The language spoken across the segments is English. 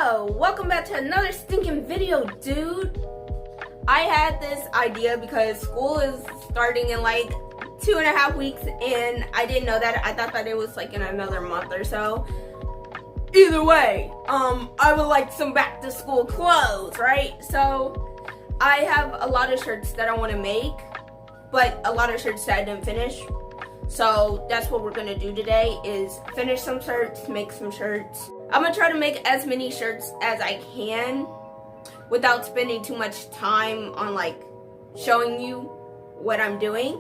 Yo, welcome back to another stinking video, dude. I had this idea because school is starting in like 2.5 weeks and I didn't know that. I thought that it was like in another month or so. Either way, I would like some back to school clothes, right? So I have a lot of shirts that I want to make, but a lot of shirts that I didn't finish. So that's what we're gonna do today, is finish some shirts, make some shirts. I'm gonna try to make as many shirts as I can without spending too much time on like showing you what I'm doing.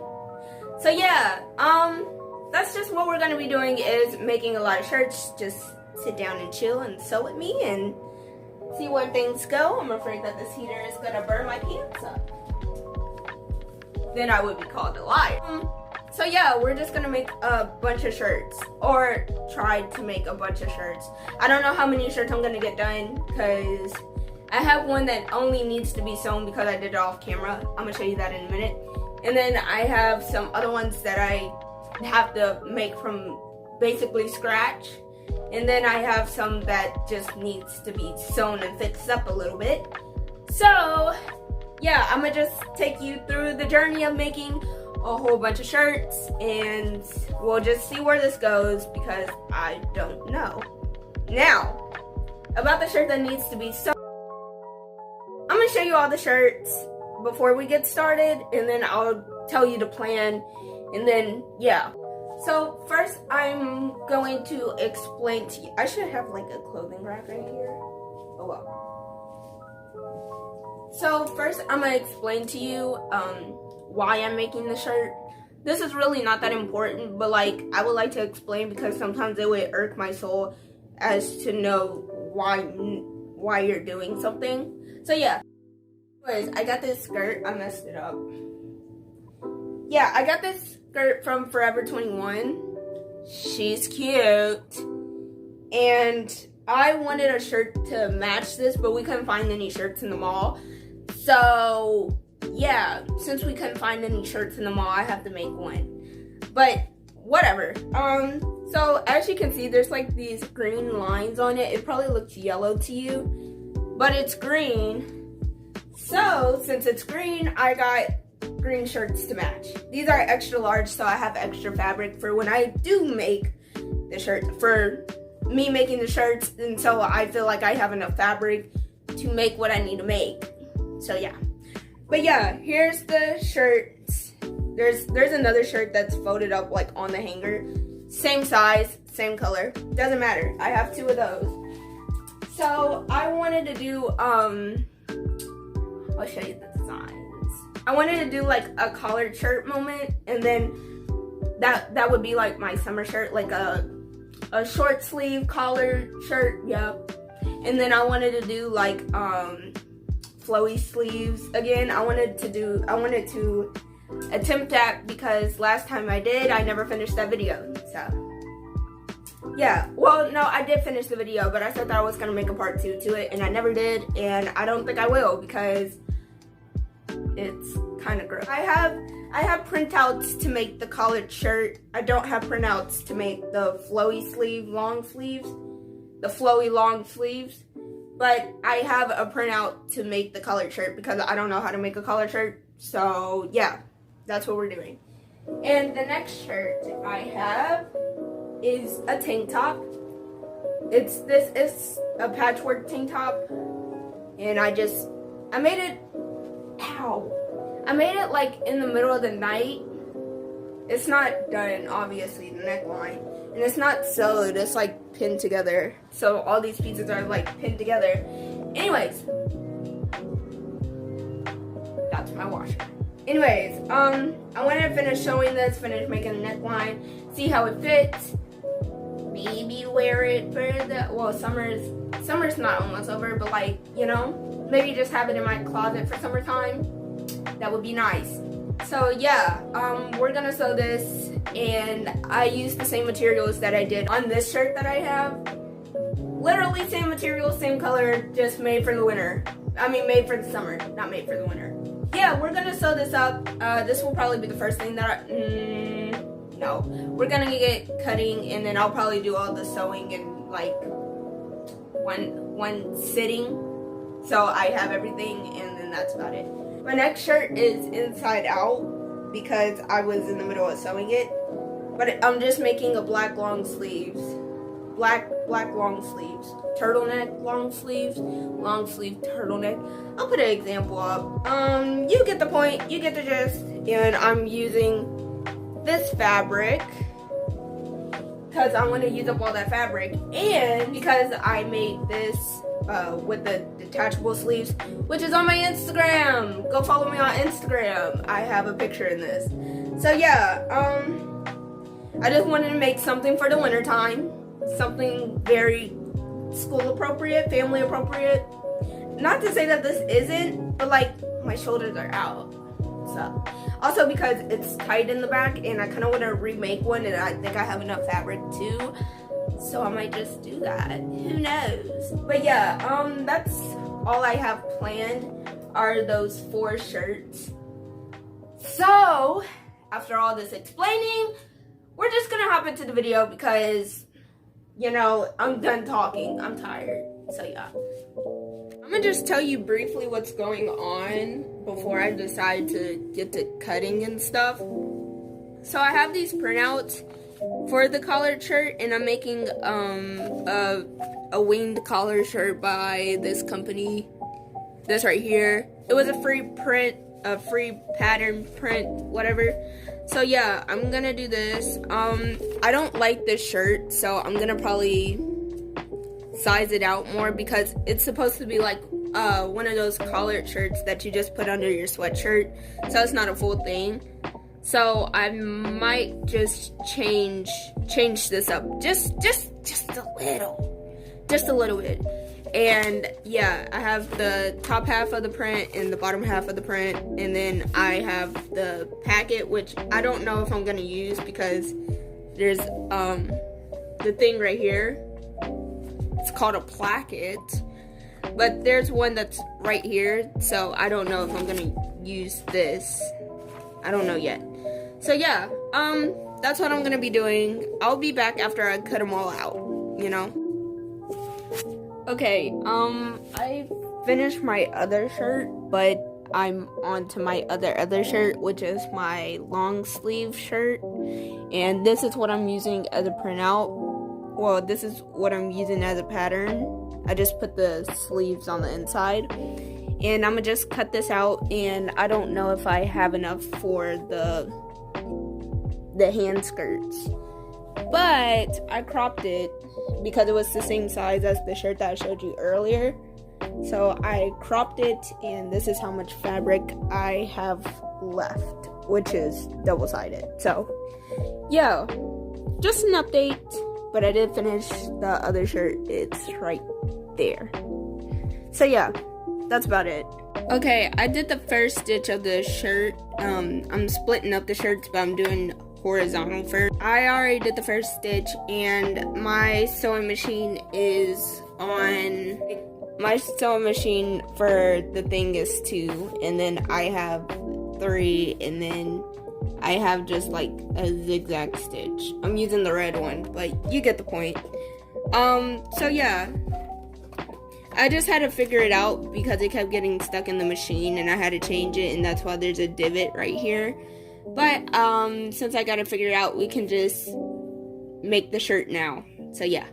So yeah, that's just what we're gonna be doing, is making a lot of shirts. Just sit down and chill and sew with me and see where things go. I'm afraid that this heater is gonna burn my pants up. Then I would be called a liar. So yeah, we're just gonna make a bunch of shirts, or try to make a bunch of shirts. I don't know how many shirts I'm gonna get done, because I have one that only needs to be sewn because I did it off camera. I'm gonna show you that in a minute. And then I have some other ones that I have to make from basically scratch. And then I have some that just needs to be sewn and fixed up a little bit. So yeah, I'm gonna just take you through the journey of making a whole bunch of shirts, and we'll just see where this goes because I don't know. Now, about the shirt that needs to be sewn, I'm gonna show you all the shirts before we get started, and then I'll tell you the plan, and then yeah. So first I'm going to explain to you. I should have like a clothing rack right here. Oh well. So first I'm gonna explain to you why I'm making the shirt. This is really not that important, but like I would like to explain because sometimes it would irk my soul as to know why you're doing something. So yeah. Anyways, I got this skirt. I messed it up. Yeah, I got this skirt from Forever 21. She's cute. And I wanted a shirt to match this, but we couldn't find any shirts in the mall. So yeah, since we couldn't find any shirts in the mall, I have to make one. But whatever. So as you can see, there's like these green lines on it. It probably looks yellow to you, but it's green. So since it's green, I got green shirts to match. These are extra large, so I have extra fabric for when I do make the shirt, for me making the shirts, and so I feel like I have enough fabric to make what I need to make. So yeah. But yeah, here's the shirts. There's another shirt that's folded up like on the hanger. Same size, same color. Doesn't matter. I have two of those. So I wanted to do, I'll show you the designs. I wanted to do like a collared shirt moment, and then that would be like my summer shirt, like a short sleeve collared shirt, yep. And then I wanted to do like, flowy sleeves again. I wanted to attempt that because last time I did, I never finished that video. So yeah, well no, I did finish the video, but I said that I was gonna make a part 2 to it, and I never did, and I don't think I will because it's kind of gross. I have printouts to make the collared shirt. I don't have printouts to make the flowy long sleeves. But I have a printout to make the collared shirt because I don't know how to make a collared shirt. So yeah, that's what we're doing. And the next shirt I have is a tank top. It's a patchwork tank top. And I made it, I made it like in the middle of the night. It's not done, obviously, the neckline. And it's not sewed, it's like pinned together. So all these pieces are like pinned together. Anyways, that's my washer. Anyways, I wanted to finish showing this, finish making the neckline, see how it fits. Maybe wear it for the, well, summer's not almost over, but like, you know, maybe just have it in my closet for summertime. That would be nice. So yeah, we're gonna sew this, and I used the same materials that I did on this shirt that I have. Literally same materials, same color, just made for the winter. I mean, made for the summer, not made for the winter. Yeah, we're gonna sew this up. This will probably be the first thing that no. We're gonna get cutting, and then I'll probably do all the sewing and like one sitting. So I have everything, and then that's about it. My next shirt is inside out because I was in the middle of sewing it. But I'm just making a black long sleeves. Black long sleeves. Turtleneck long sleeves. Long sleeve turtleneck. I'll put an example up. You get the point. You get the gist. And I'm using this fabric because I'm going to use up all that fabric. And because I made this with the detachable sleeves, which is on my Instagram. Go follow me on Instagram. I have a picture in this. So yeah, I just wanted to make something for the winter time. Something very school appropriate, family appropriate. Not to say that this isn't, but like my shoulders are out. So also because it's tight in the back and I kind of want to remake one, and I think I have enough fabric too. So I might just do that. Who knows? But yeah, that's all I have planned are those 4 shirts. So after all this explaining, we're just gonna hop into the video because, you know, I'm done talking. I'm tired. So yeah. I'm gonna just tell you briefly what's going on before I decide to get to cutting and stuff. So I have these printouts for the collared shirt, and I'm making a winged collar shirt by this company. This right here. It was a free print, a free pattern print, whatever. So yeah, I'm gonna do this. I don't like this shirt, so I'm gonna probably size it out more because it's supposed to be like one of those collared shirts that you just put under your sweatshirt, so it's not a full thing. So I might just change this up just a little bit. And yeah, I have the top half of the print and the bottom half of the print, and then I have the packet, which I don't know if I'm gonna use because there's the thing right here. It's called a placket, but there's one that's right here, so I don't know if I'm gonna use this. I don't know yet. So yeah, that's what I'm gonna be doing. I'll be back after I cut them all out, you know? Okay, I finished my other shirt, but I'm on to my other shirt, which is my long sleeve shirt. And this is what I'm using as a printout. Well, this is what I'm using as a pattern. I just put the sleeves on the inside. And I'm gonna just cut this out, and I don't know if I have enough for the hand skirts. But I cropped it because it was the same size as the shirt that I showed you earlier. So I cropped it, and this is how much fabric I have left, which is double-sided. So yeah, just an update, but I did finish the other shirt. It's right there. So yeah, that's about it. Okay, I did the first stitch of the shirt. I'm splitting up the shirts, but I'm doing horizontal first. I already did the first stitch, and my sewing machine is on. My sewing machine for the thing is 2, and then I have 3, and then I have just like a zigzag stitch. I'm using the red one, but you get the point. So yeah, I just had to figure it out because it kept getting stuck in the machine, and I had to change it, and that's why there's a divot right here. But since I got to figure it out, we can just make the shirt now. So yeah.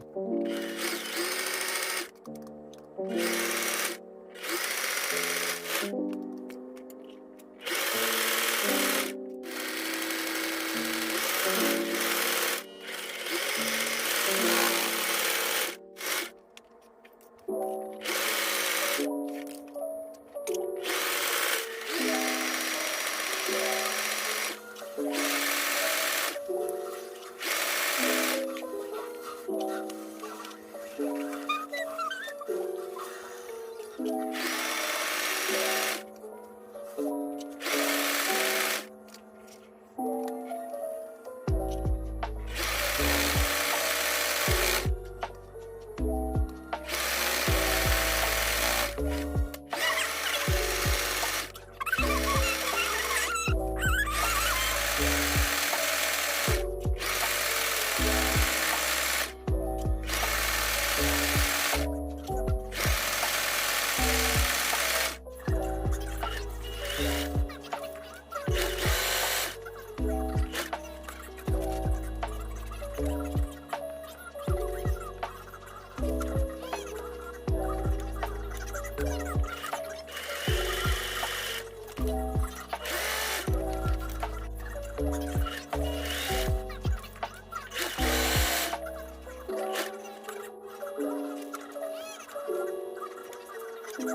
This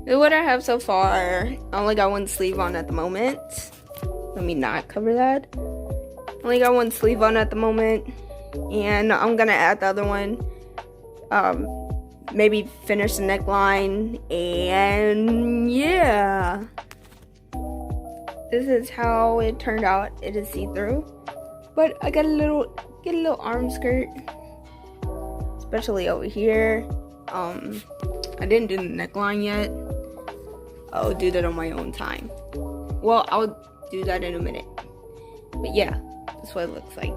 is what I have so far. I only got one sleeve on at the moment. Let me not cover that. Only got one sleeve on at the moment, and I'm gonna add the other one. Maybe finish the neckline, and yeah. This is how it turned out. It is see-through, but I got a little arm skirt, especially over here. I didn't do the neckline yet. I'll do that on my own time. Well, I'll do that in a minute. But yeah, that's what it looks like.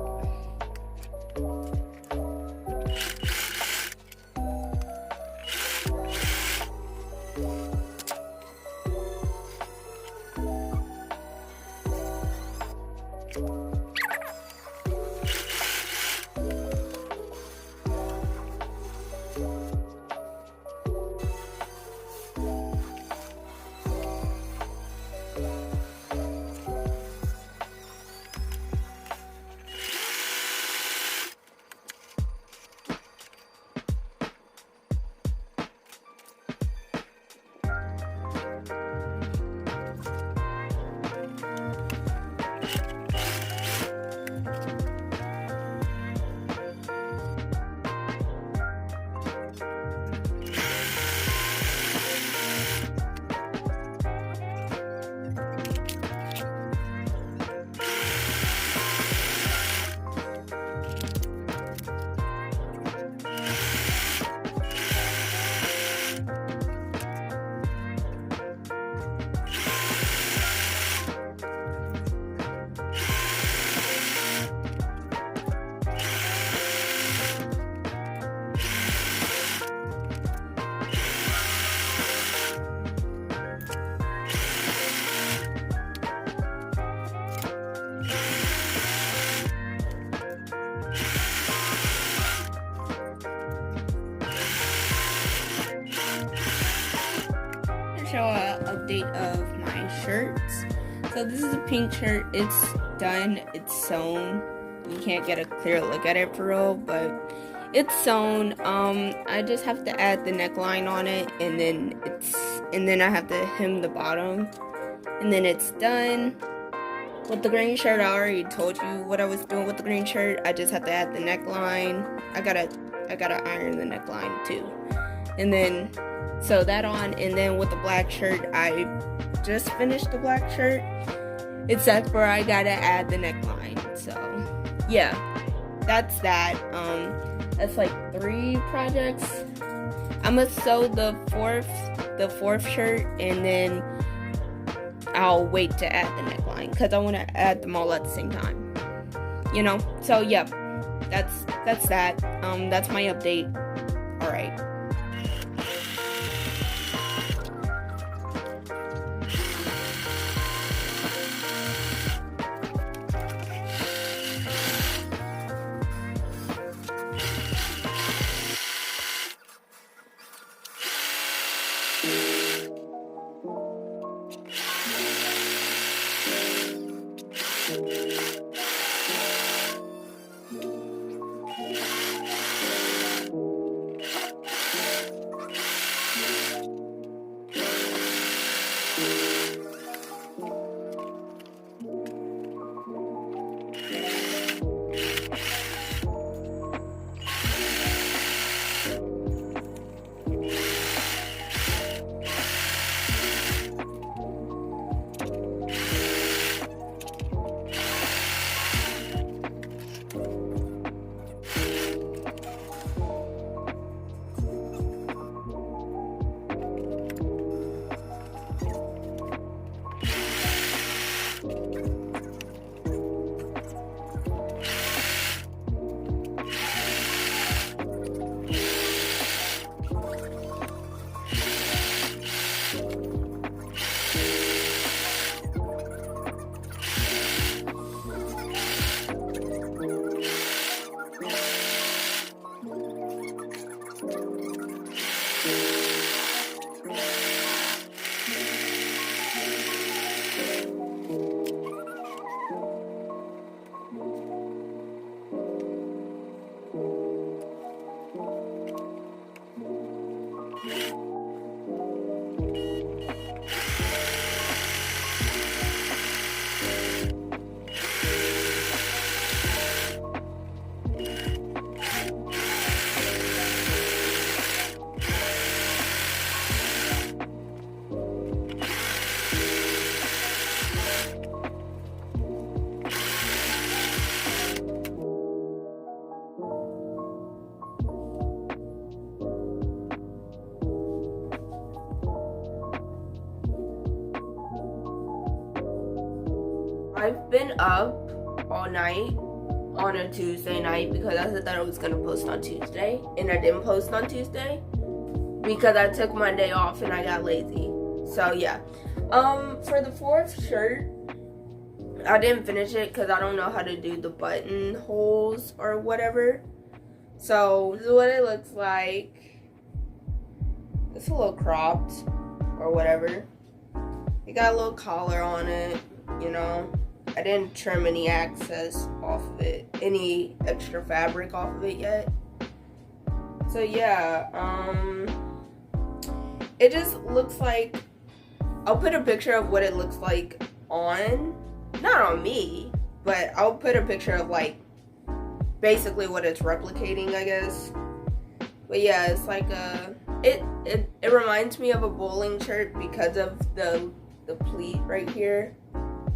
Show an update of my shirts. So this is a pink shirt. It's done. It's sewn. You can't get a clear look at it for real, but it's sewn. I just have to add the neckline on it, and then I have to hem the bottom, and then it's done. With the green shirt, I already told you what I was doing with the green shirt. I just have to add the neckline. I gotta iron the neckline too, and then sew that on. And then with the black shirt, I just finished the black shirt, except for I gotta add the neckline. So yeah, that's that. That's like 3 projects. I'm gonna sew the fourth shirt, and then I'll wait to add the neckline because I want to add them all at the same time, you know. So yeah, that's that. That's my update. All right. I've been up all night on a Tuesday night because I said that I was gonna post on Tuesday, and I didn't post on Tuesday because I took Monday off and I got lazy. So yeah. For the fourth shirt, I didn't finish it because I don't know how to do the buttonholes or whatever. So this is what it looks like. It's a little cropped or whatever. It got a little collar on it, you know. I didn't trim any excess off of it, any extra fabric off of it yet. So yeah, it just looks like, I'll put a picture of what it looks like on, not on me, but I'll put a picture of like basically what it's replicating, I guess. But yeah, it's like it reminds me of a bowling shirt because of the pleat right here,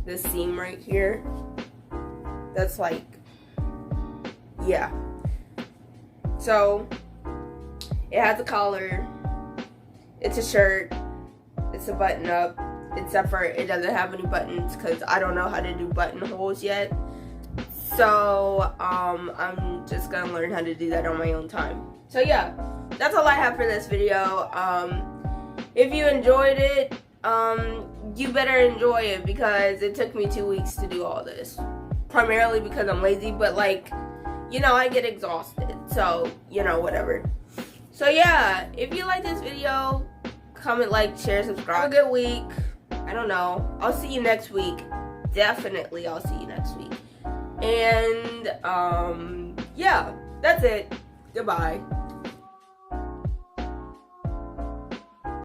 the seam right here. That's like, yeah. So it has a collar. It's a shirt. It's a button up, except for it doesn't have any buttons because I don't know how to do buttonholes yet. So I'm just gonna learn how to do that on my own time. So yeah, that's all I have for this video. If you enjoyed it, you better enjoy it because it took me 2 weeks to do all this. Primarily because I'm lazy, but like, you know, I get exhausted. So, you know, whatever. So yeah, if you like this video, comment, like, share, subscribe. Have a good week. I don't know. I'll see you next week. Definitely I'll see you next week. And yeah, that's it. Goodbye.